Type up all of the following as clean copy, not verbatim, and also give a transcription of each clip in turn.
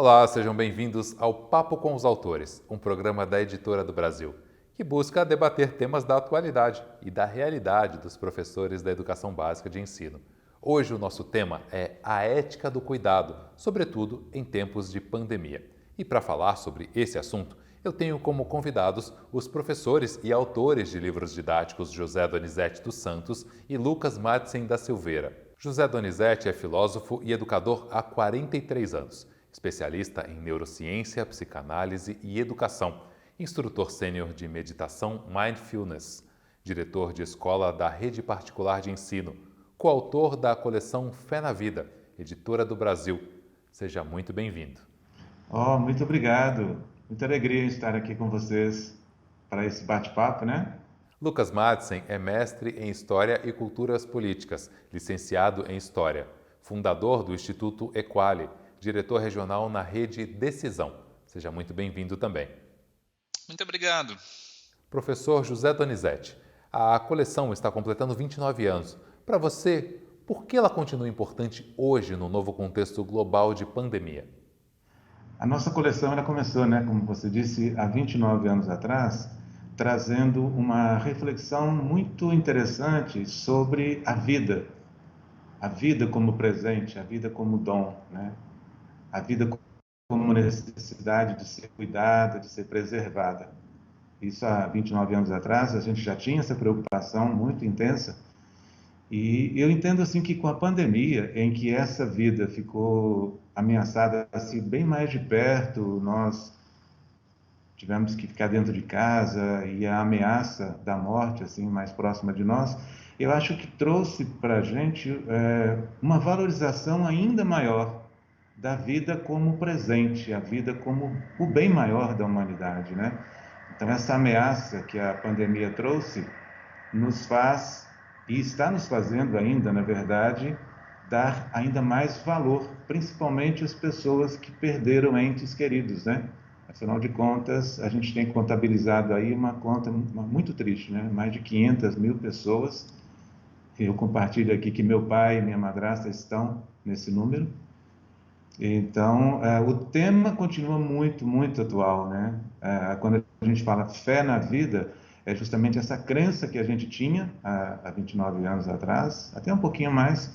Olá, sejam bem-vindos ao Papo com os Autores, um programa da Editora do Brasil, que busca debater temas da atualidade e da realidade dos professores da educação básica de ensino. Hoje o nosso tema é a ética do cuidado, sobretudo em tempos de pandemia. E para falar sobre esse assunto, eu tenho como convidados os professores e autores de livros didáticos José Donizete dos Santos e Lucas Madsen da Silveira. José Donizete é filósofo e educador há 43 anos, especialista em neurociência, psicanálise e educação, instrutor sênior de meditação Mindfulness, diretor de escola da Rede Particular de Ensino, coautor da coleção Fé na Vida, editora do Brasil. Seja muito bem-vindo. Muito obrigado. Muita alegria em estar aqui com vocês para esse bate-papo, né? Lucas Madsen é mestre em História e Culturas Políticas, licenciado em História, fundador do Instituto Equali, diretor regional na Rede Decisão. Seja muito bem-vindo também. Muito obrigado. Professor José Donizete, a coleção está completando 29 anos. Para você, por que ela continua importante hoje no novo contexto global de pandemia? A nossa coleção ela começou, né, como você disse, há 29 anos atrás, trazendo uma reflexão muito interessante sobre a vida como presente, a vida como dom, né? A vida como necessidade de ser cuidada, de ser preservada. Isso há 29 anos atrás, a gente já tinha essa preocupação muito intensa. E eu entendo assim que com a pandemia, em que essa vida ficou ameaçada assim bem mais de perto, nós tivemos que ficar dentro de casa e a ameaça da morte assim mais próxima de nós, eu acho que trouxe para a gente uma valorização ainda maior da vida como presente, a vida como o bem maior da humanidade, né? Então essa ameaça que a pandemia trouxe nos faz, e está nos fazendo ainda, na verdade, dar ainda mais valor, principalmente às pessoas que perderam entes queridos, né? Afinal de contas, a gente tem contabilizado aí uma conta muito triste, né? Mais de 500 mil pessoas. Eu compartilho aqui que meu pai e minha madrasta estão nesse número. Então, o tema continua muito, muito atual, né? Quando a gente fala fé na vida, é justamente essa crença que a gente tinha há 29 anos atrás, até um pouquinho mais,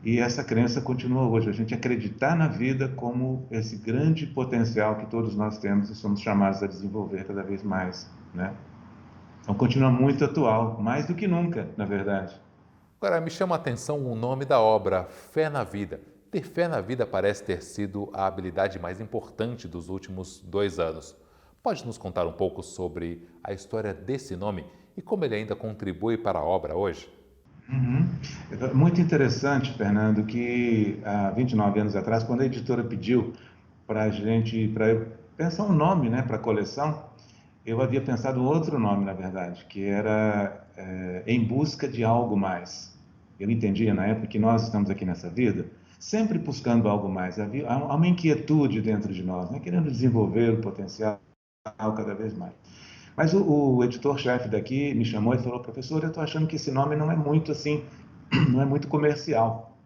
e essa crença continua hoje. A gente acreditar na vida como esse grande potencial que todos nós temos e somos chamados a desenvolver cada vez mais, né? Então, continua muito atual, mais do que nunca, na verdade. Agora, me chama a atenção o nome da obra, Fé na Vida. Ter fé na vida parece ter sido a habilidade mais importante dos últimos 2 anos. Pode nos contar um pouco sobre a história desse nome e como ele ainda contribui para a obra hoje? Uhum. Muito interessante, Fernando, que há 29 anos atrás, quando a editora pediu para eu pensar um nome, né, para a coleção, eu havia pensado um outro nome, na verdade, que era Em Busca de Algo Mais. Eu entendia na época que nós estamos aqui nessa vida sempre buscando algo mais. Há uma inquietude dentro de nós, né, querendo desenvolver o potencial cada vez mais. Mas o editor-chefe daqui me chamou e falou: professor, eu estou achando que esse nome não é muito assim, não é muito comercial.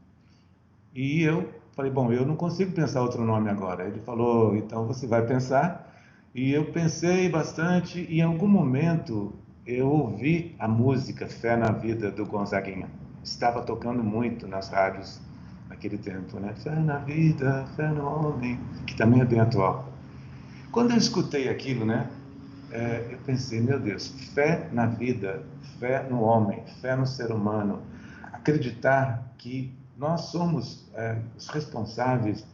E eu falei: bom, eu não consigo pensar outro nome agora. Ele falou: então você vai pensar. E eu pensei bastante e em algum momento eu ouvi a música Fé na Vida do Gonzaguinha. Estava tocando muito nas rádios naquele tempo, né? Fé na vida, fé no homem, que também é bem atual. Quando eu escutei aquilo, né? Eu pensei, meu Deus, fé na vida, fé no homem, fé no ser humano, acreditar que nós somos os responsáveis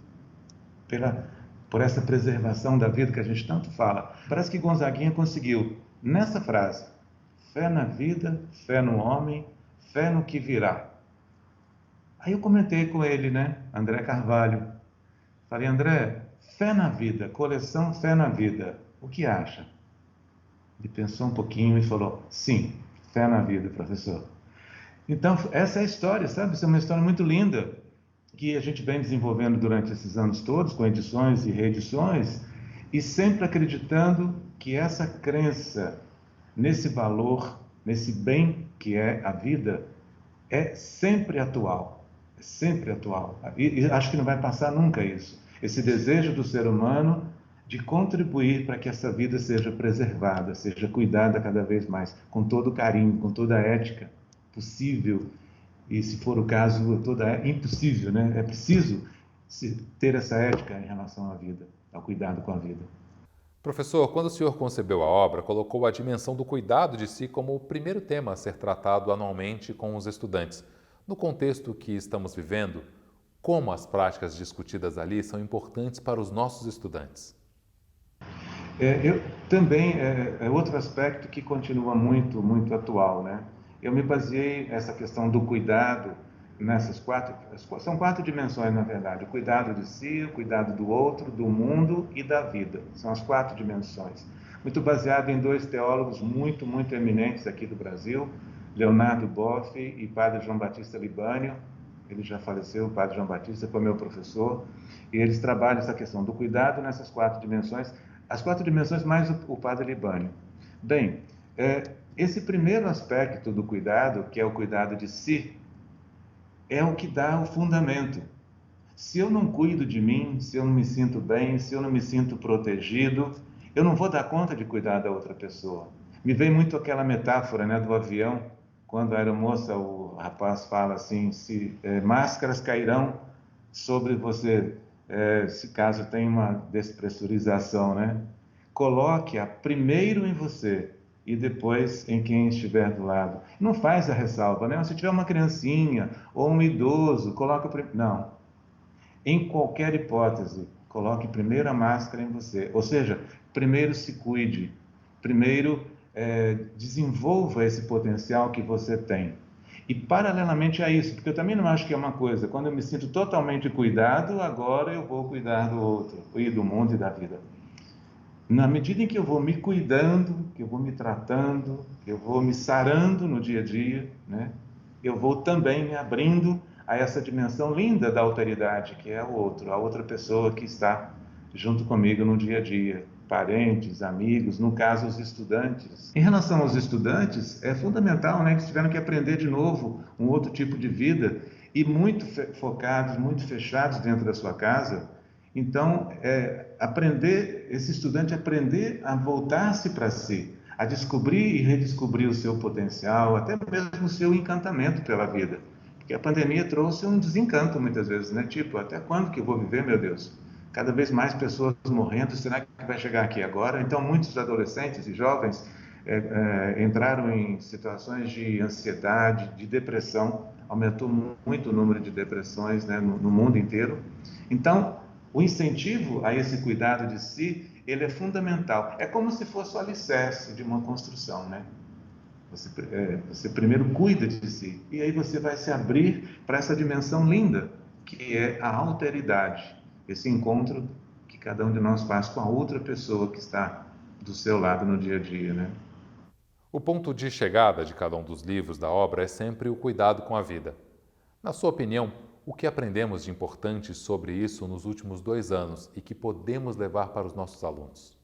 pela, por essa preservação da vida que a gente tanto fala. Parece que Gonzaguinha conseguiu, nessa frase, fé na vida, fé no homem, fé no que virá. Aí eu comentei com ele, né, André Carvalho. Falei: André, fé na vida, coleção Fé na Vida, o que acha? Ele pensou um pouquinho e falou: sim, fé na vida, professor. Então, essa é a história, sabe? Isso é uma história muito linda que a gente vem desenvolvendo durante esses anos todos, com edições e reedições, e sempre acreditando que essa crença nesse valor, nesse bem que é a vida, é sempre atual. É sempre atual. E acho que não vai passar nunca isso. esse desejo do ser humano de contribuir para que essa vida seja preservada, seja cuidada cada vez mais, com todo o carinho, com toda a ética possível, e se for o caso, impossível, né? É preciso ter essa ética em relação à vida, ao cuidado com a vida. Professor, quando o senhor concebeu a obra, colocou a dimensão do cuidado de si como o primeiro tema a ser tratado anualmente com os estudantes. No contexto que estamos vivendo, como as práticas discutidas ali são importantes para os nossos estudantes? Eu também é outro aspecto que continua muito atual, né? Eu me baseei essa questão do cuidado são quatro dimensões, na verdade: o cuidado de si, o cuidado do outro, do mundo e da vida. São as quatro dimensões. Muito baseado em dois teólogos muito eminentes aqui do Brasil, Leonardo Boff e Padre João Batista Libânio. Ele já faleceu, o Padre João Batista foi meu professor, e eles trabalham essa questão do cuidado nessas quatro dimensões, as quatro dimensões mais o Padre Libânio. Bem, esse primeiro aspecto do cuidado, que é o cuidado de si, é o que dá o fundamento. Se eu não cuido de mim, se eu não me sinto bem, se eu não me sinto protegido, eu não vou dar conta de cuidar da outra pessoa. Me vem muito aquela metáfora, né, do avião, quando a aeromoça, o rapaz fala assim, máscaras cairão sobre você, se caso tenha uma despressurização, né? Coloque-a primeiro em você e depois em quem estiver do lado. Não faz a ressalva, né? Se tiver uma criancinha ou um idoso, coloca primeiro. Não. Em qualquer hipótese, coloque primeiro a máscara em você. Ou seja, primeiro se cuide, primeiro desenvolva esse potencial que você tem. E paralelamente a isso, porque eu também não acho que é uma coisa, quando eu me sinto totalmente cuidado, agora eu vou cuidar do outro, e do mundo e da vida. Na medida em que eu vou me cuidando, que eu vou me tratando, que eu vou me sarando no dia a dia, né, eu vou também me abrindo a essa dimensão linda da alteridade, que é o outro, a outra pessoa que está junto comigo no dia a dia, parentes, amigos, no caso os estudantes. Em relação aos estudantes, é fundamental, né, que eles tiveram que aprender de novo um outro tipo de vida e muito focados, muito fechados dentro da sua casa. Então, esse estudante aprender a voltar-se para si, a descobrir e redescobrir o seu potencial, até mesmo o seu encantamento pela vida. Porque a pandemia trouxe um desencanto muitas vezes, né? Tipo, até quando que eu vou viver, meu Deus? Cada vez mais pessoas morrendo, será que vai chegar aqui agora? Então, muitos adolescentes e jovens entraram em situações de ansiedade, de depressão, aumentou muito o número de depressões, né, no mundo inteiro. Então, o incentivo a esse cuidado de si, ele é fundamental. É como se fosse o alicerce de uma construção, né? Você primeiro cuida de si, e aí você vai se abrir para essa dimensão linda, que é a alteridade, esse encontro que cada um de nós faz com a outra pessoa que está do seu lado no dia a dia, né? O ponto de chegada de cada um dos livros da obra é sempre o cuidado com a vida. Na sua opinião, o que aprendemos de importante sobre isso nos últimos 2 anos e que podemos levar para os nossos alunos?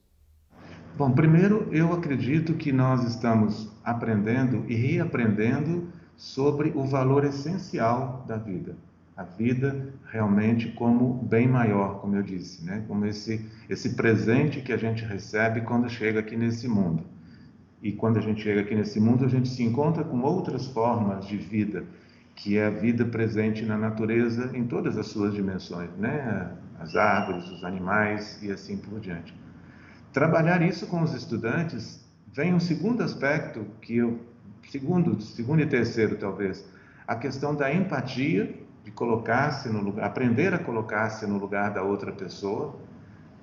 Bom, primeiro, eu acredito que nós estamos aprendendo e reaprendendo sobre o valor essencial da vida. A vida realmente como bem maior, como eu disse, né? Como esse presente que a gente recebe quando chega aqui nesse mundo. E quando a gente chega aqui nesse mundo, a gente se encontra com outras formas de vida, que é a vida presente na natureza em todas as suas dimensões, né? As árvores, os animais e assim por diante. Trabalhar isso com os estudantes vem um segundo aspecto segundo e terceiro talvez, a questão da empatia, de colocar-se no lugar, aprender a colocar-se no lugar da outra pessoa,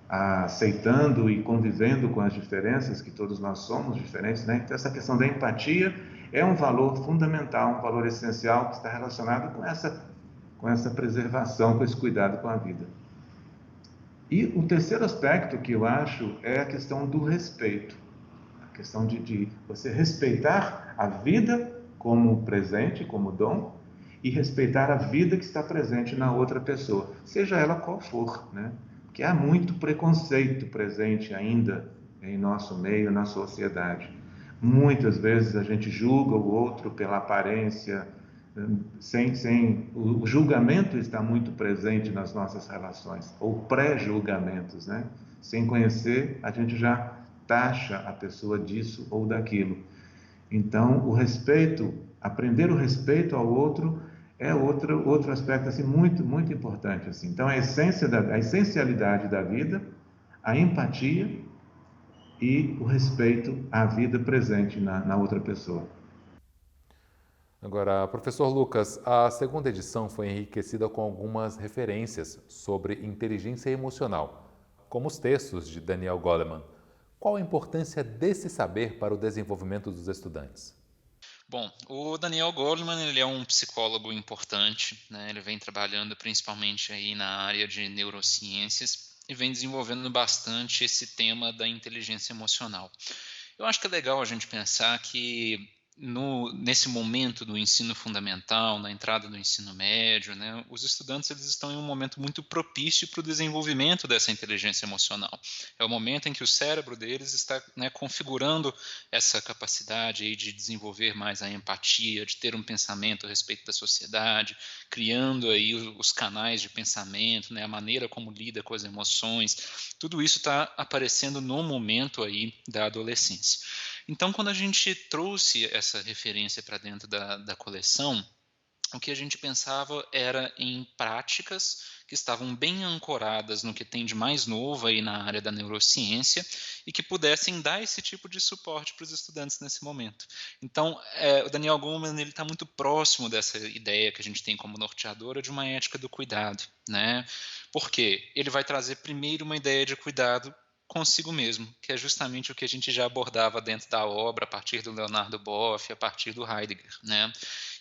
aceitando e convivendo com as diferenças, que todos nós somos diferentes, né? Então essa questão da empatia é um valor fundamental, um valor essencial que está relacionado com essa preservação, com esse cuidado com a vida. E o terceiro aspecto que eu acho é a questão do respeito, a questão de você respeitar a vida como presente, como dom, e respeitar a vida que está presente na outra pessoa, seja ela qual for, né? Porque há muito preconceito presente ainda em nosso meio, na sociedade. Muitas vezes a gente julga o outro pela aparência, O julgamento está muito presente nas nossas relações, ou pré-julgamentos, né? Sem conhecer, a gente já taxa a pessoa disso ou daquilo. Então, o respeito, aprender o respeito ao outro é outro aspecto assim muito importante assim. Então, a essencialidade da vida, a empatia e o respeito à vida presente na outra pessoa. Agora, professor Lucas, a segunda edição foi enriquecida com algumas referências sobre inteligência emocional, como os textos de Daniel Goleman. Qual a importância desse saber para o desenvolvimento dos estudantes? Bom, o Daniel Goleman, ele é um psicólogo importante, né? Ele vem trabalhando principalmente aí na área de neurociências e vem desenvolvendo bastante esse tema da inteligência emocional. Eu acho que é legal a gente pensar que nesse momento do ensino fundamental, na entrada do ensino médio, né, os estudantes eles estão em um momento muito propício para o desenvolvimento dessa inteligência emocional. É o momento em que o cérebro deles está, né, configurando essa capacidade aí de desenvolver mais a empatia, de ter um pensamento a respeito da sociedade, criando aí os canais de pensamento, né, a maneira como lida com as emoções. Tudo isso está aparecendo no momento aí da adolescência. Então, quando a gente trouxe essa referência para dentro da coleção, o que a gente pensava era em práticas que estavam bem ancoradas no que tem de mais novo aí na área da neurociência e que pudessem dar esse tipo de suporte para os estudantes nesse momento. Então, o Daniel Goleman está muito próximo dessa ideia que a gente tem como norteadora de uma ética do cuidado, né? Por quê? Ele vai trazer primeiro uma ideia de cuidado consigo mesmo, que é justamente o que a gente já abordava dentro da obra, a partir do Leonardo Boff, a partir do Heidegger, né?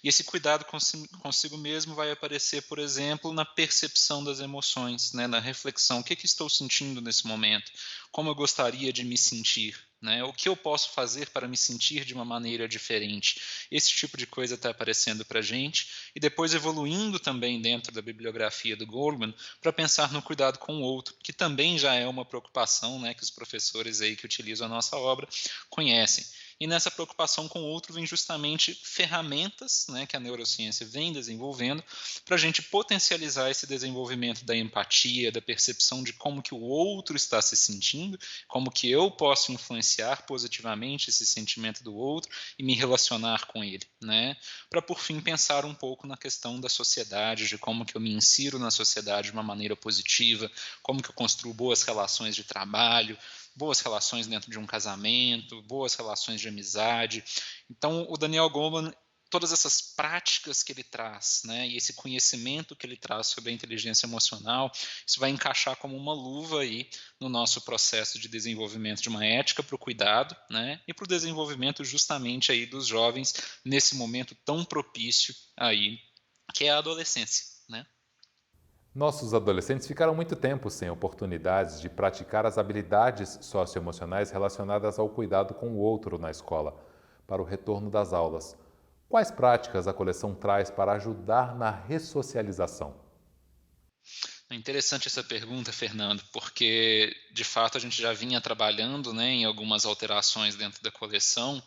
E esse cuidado consigo mesmo vai aparecer, por exemplo, na percepção das emoções, né? Na reflexão, o que estou sentindo nesse momento? Como eu gostaria de me sentir? Né? O que eu posso fazer para me sentir de uma maneira diferente? Esse tipo de coisa está aparecendo para a gente e depois evoluindo também dentro da bibliografia do Goleman para pensar no cuidado com o outro, que também já é uma preocupação, né, que os professores aí que utilizam a nossa obra conhecem. E nessa preocupação com o outro vem justamente ferramentas, né, que a neurociência vem desenvolvendo para a gente potencializar esse desenvolvimento da empatia, da percepção de como que o outro está se sentindo, como que eu posso influenciar positivamente esse sentimento do outro e me relacionar com ele, né? Para por fim pensar um pouco na questão da sociedade, de como que eu me insiro na sociedade de uma maneira positiva, como que eu construo boas relações de trabalho, boas relações dentro de um casamento, boas relações de amizade. Então, o Daniel Goleman, todas essas práticas que ele traz, né, e esse conhecimento que ele traz sobre a inteligência emocional, isso vai encaixar como uma luva aí no nosso processo de desenvolvimento de uma ética para o cuidado, né, e para o desenvolvimento justamente aí dos jovens nesse momento tão propício aí, que é a adolescência, né? Nossos adolescentes ficaram muito tempo sem oportunidades de praticar as habilidades socioemocionais relacionadas ao cuidado com o outro na escola, para o retorno das aulas. Quais práticas a coleção traz para ajudar na ressocialização? É interessante essa pergunta, Fernando, porque de fato a gente já vinha trabalhando, né, em algumas alterações dentro da coleção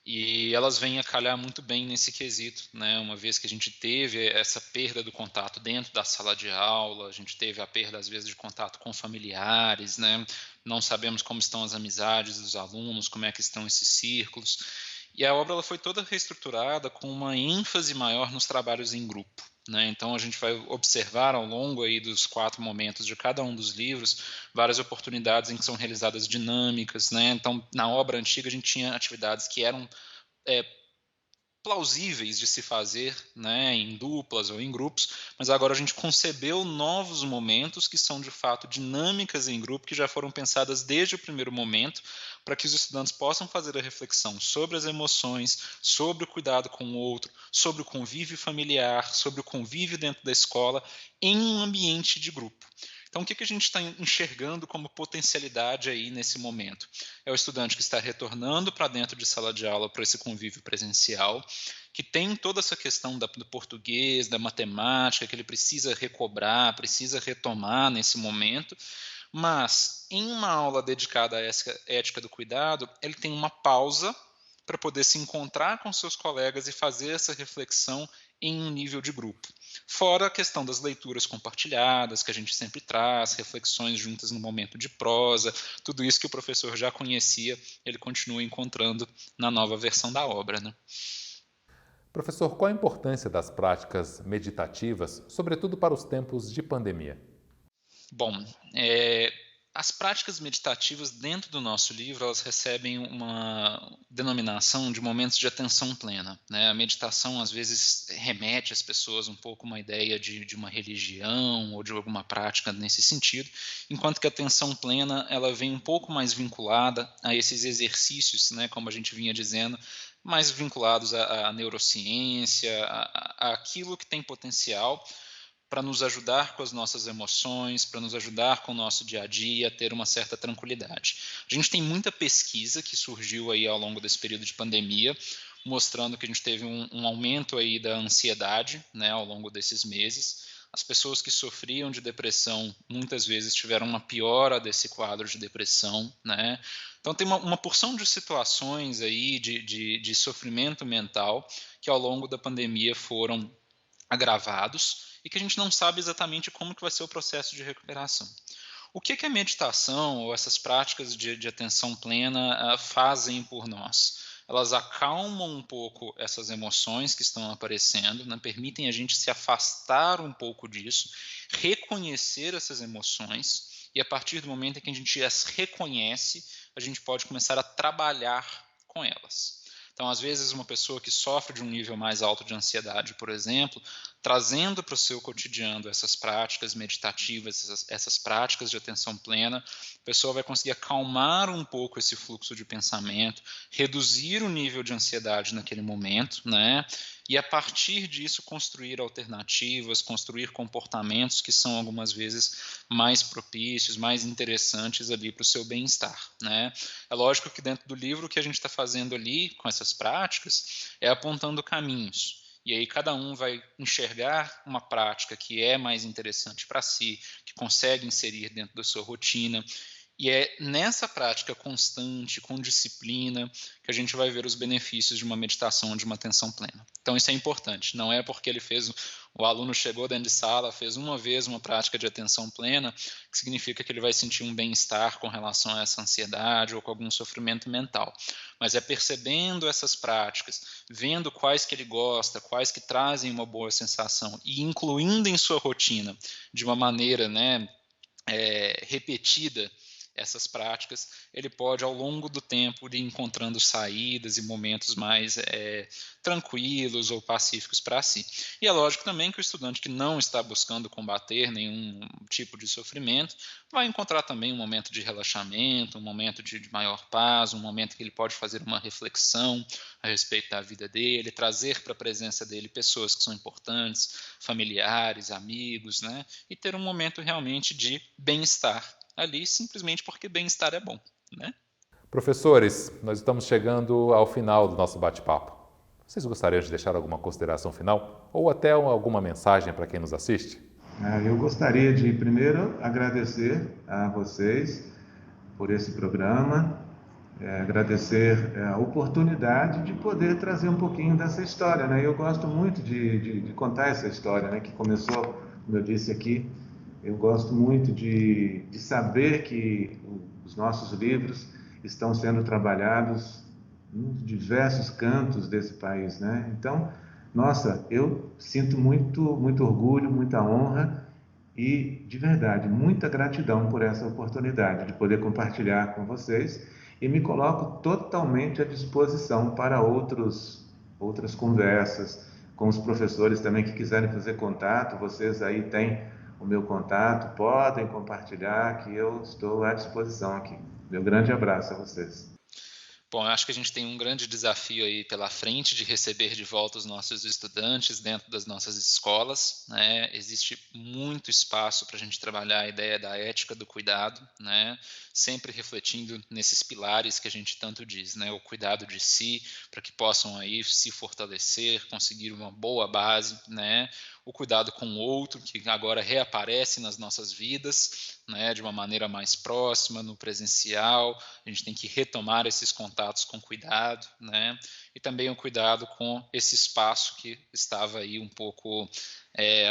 e elas vêm a calhar muito bem nesse quesito, né? Uma vez que a gente teve essa perda do contato dentro da sala de aula, a gente teve a perda às vezes de contato com familiares, né? Não sabemos como estão as amizades dos alunos, como é que estão esses círculos. E a obra ela foi toda reestruturada com uma ênfase maior nos trabalhos em grupo. Né? Então a gente vai observar ao longo aí dos 4 momentos de cada um dos livros várias oportunidades em que são realizadas dinâmicas. Né? Então na obra antiga a gente tinha atividades que eram plausíveis de se fazer, né, em duplas ou em grupos, mas agora a gente concebeu novos momentos que são de fato dinâmicas em grupo que já foram pensadas desde o primeiro momento para que os estudantes possam fazer a reflexão sobre as emoções, sobre o cuidado com o outro, sobre o convívio familiar, sobre o convívio dentro da escola em um ambiente de grupo. Então, o que a gente está enxergando como potencialidade aí nesse momento? É o estudante que está retornando para dentro de sala de aula para esse convívio presencial, que tem toda essa questão do português, da matemática, que ele precisa recobrar, precisa retomar nesse momento, mas em uma aula dedicada à ética do cuidado, ele tem uma pausa para poder se encontrar com seus colegas e fazer essa reflexão em um nível de grupo. Fora a questão das leituras compartilhadas, que a gente sempre traz, reflexões juntas no momento de prosa, tudo isso que o professor já conhecia, ele continua encontrando na nova versão da obra, né? Professor, qual a importância das práticas meditativas, sobretudo para os tempos de pandemia? Bom, as práticas meditativas dentro do nosso livro, elas recebem uma denominação de momentos de atenção plena, né? A meditação, às vezes, remete às pessoas um pouco uma ideia de uma religião ou de alguma prática nesse sentido, enquanto que a atenção plena, ela vem um pouco mais vinculada a esses exercícios, né? Como a gente vinha dizendo, mais vinculados à neurociência, aquilo que tem potencial para nos ajudar com as nossas emoções, para nos ajudar com o nosso dia a dia, a ter uma certa tranquilidade. A gente tem muita pesquisa que surgiu aí ao longo desse período de pandemia, mostrando que a gente teve um aumento aí da ansiedade, né, ao longo desses meses. As pessoas que sofriam de depressão muitas vezes tiveram uma piora desse quadro de depressão, né? Então tem uma porção de situações aí de sofrimento mental que ao longo da pandemia foram agravados e que a gente não sabe exatamente como que vai ser o processo de recuperação. O que a meditação ou essas práticas de atenção plena fazem por nós? Elas acalmam um pouco essas emoções que estão aparecendo, né? Permitem a gente se afastar um pouco disso, reconhecer essas emoções, e a partir do momento em que a gente as reconhece, a gente pode começar a trabalhar com elas. Então, às vezes, uma pessoa que sofre de um nível mais alto de ansiedade, por exemplo, trazendo para o seu cotidiano essas práticas meditativas, essas práticas de atenção plena, a pessoa vai conseguir acalmar um pouco esse fluxo de pensamento, reduzir o nível de ansiedade naquele momento, né? E a partir disso construir alternativas, construir comportamentos que são algumas vezes mais propícios, mais interessantes ali para o seu bem-estar, né? É lógico que dentro do livro o que a gente está fazendo ali com essas práticas é apontando caminhos. E aí cada um vai enxergar uma prática que é mais interessante para si, que consegue inserir dentro da sua rotina. E é nessa prática constante, com disciplina, que a gente vai ver os benefícios de uma meditação, de uma atenção plena. Então isso é importante, não é porque o aluno chegou dentro de sala, fez uma vez uma prática de atenção plena, que significa que ele vai sentir um bem-estar com relação a essa ansiedade ou com algum sofrimento mental. Mas é percebendo essas práticas, vendo quais que ele gosta, quais que trazem uma boa sensação e incluindo em sua rotina de uma maneira, né, repetida, essas práticas, ele pode, ao longo do tempo, ir encontrando saídas e momentos mais tranquilos ou pacíficos para si. E é lógico também que o estudante que não está buscando combater nenhum tipo de sofrimento vai encontrar também um momento de relaxamento, um momento de maior paz, um momento que ele pode fazer uma reflexão a respeito da vida dele, trazer para a presença dele pessoas que são importantes, familiares, amigos, né? E ter um momento realmente de bem-estar ali, simplesmente porque bem-estar é bom, né? Professores, nós estamos chegando ao final do nosso bate-papo. Vocês gostariam de deixar alguma consideração final ou até alguma mensagem para quem nos assiste? Eu gostaria de primeiro agradecer a vocês por esse programa, agradecer a oportunidade de poder trazer um pouquinho dessa história, né? Eu gosto muito de contar essa história, né? Que começou, como eu disse aqui, eu gosto muito de saber que os nossos livros estão sendo trabalhados em diversos cantos desse país, né? Então, nossa, eu sinto muito orgulho, muita honra e, de verdade, muita gratidão por essa oportunidade de poder compartilhar com vocês e me coloco totalmente à disposição para outras conversas com os professores também que quiserem fazer contato. Vocês aí têm o meu contato, podem compartilhar que eu estou à disposição aqui. Meu grande abraço a vocês. Bom, eu acho que a gente tem um grande desafio aí pela frente de receber de volta os nossos estudantes dentro das nossas escolas, né? Existe muito espaço para a gente trabalhar a ideia da ética do cuidado, né? Sempre refletindo nesses pilares que a gente tanto diz, né? O cuidado de si, para que possam aí se fortalecer, conseguir uma boa base, né? O cuidado com o outro, que agora reaparece nas nossas vidas, né, de uma maneira mais próxima, no presencial. A gente tem que retomar esses contatos com cuidado, né? e também o cuidado com esse espaço que estava aí um pouco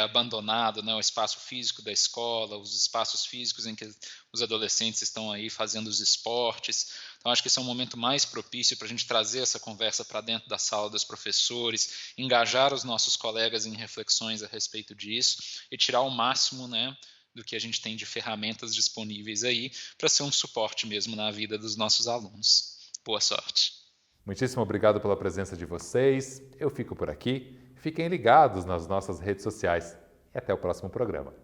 abandonado, né? O espaço físico da escola, os espaços físicos em que os adolescentes estão aí fazendo os esportes. Então, acho que esse é um momento mais propício para a gente trazer essa conversa para dentro da sala dos professores, engajar os nossos colegas em reflexões a respeito disso e tirar o máximo, né, do que a gente tem de ferramentas disponíveis aí para ser um suporte mesmo na vida dos nossos alunos. Boa sorte! Muitíssimo obrigado pela presença de vocês. Eu fico por aqui. Fiquem ligados nas nossas redes sociais. E até o próximo programa.